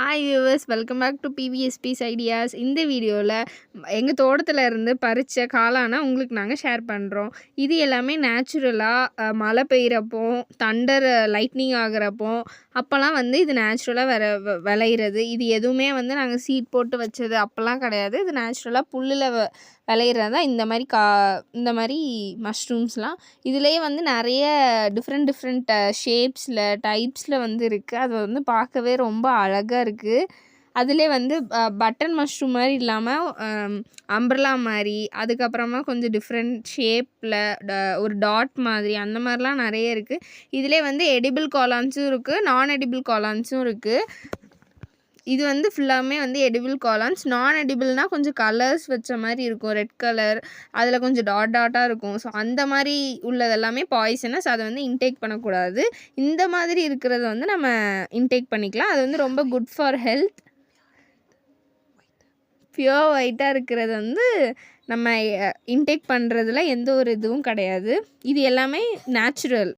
Hi viewers, welcome back to பிவிஎஸ்பிஸ் ideas. இந்த வீடியோவில் எங்கள் தோட்டத்தில் இருந்து பறித்த காளானை உங்களுக்கு நாங்கள் ஷேர் பண்ணுறோம். இது எல்லாமே நேச்சுரலாக மழை பெய்கிறப்போ, தண்டர் லைட்னிங் ஆகிறப்போ அப்போல்லாம் வந்து இது நேச்சுரலாக விளையிறது. இது எதுவுமே வந்து நாங்கள் சீட் போட்டு வச்சது அப்போல்லாம் கிடையாது. இது நேச்சுரலாக புல்லில் விளையிறது தான் இந்த மாதிரி மஷ்ரூம்ஸ்லாம். இதுலேயே வந்து நிறைய டிஃப்ரெண்ட் ஷேப்ஸில் டைப்ஸில் வந்து இருக்குது. அது வந்து பார்க்கவே ரொம்ப அழகாக இருக்குது. அதிலே வந்து பட்டன் மஷ்ரூம் மாதிரி இல்லாமல் அம்ப்ரெல்லா மாதிரி, அதுக்கப்புறமா கொஞ்சம் டிஃப்ரெண்ட் ஷேப்பில் ஒரு டாட் மாதிரி அந்த மாதிரிலாம் நிறைய இருக்குது. இதிலே வந்து எடிபிள் காளான்ஸும் இருக்குது, நான் எடிபிள் காளான்ஸும் இருக்குது. இது வந்து ஃபுல்லாமே வந்து எடிபிள் காளான்ஸ். நான் எடிபிள்னால் கொஞ்சம் கலர்ஸ் வச்ச மாதிரி இருக்கும், ரெட் கலர், அதில் கொஞ்சம் டாட்டாக இருக்கும். ஸோ அந்த மாதிரி உள்ளது எல்லாமே பாய்சனஸ், அதை வந்து இன்டேக் பண்ணக்கூடாது. இந்த மாதிரி இருக்கிறத வந்து நம்ம இன்டேக் பண்ணிக்கலாம். அது வந்து ரொம்ப குட் ஃபார் ஹெல்த். பியூர் ஒயிட்டாக இருக்கிறது வந்து நம்ம இன்டேக் பண்ணுறதுல எந்த ஒரு இதுவும் கிடையாது. இது எல்லாமே நேச்சுரல்.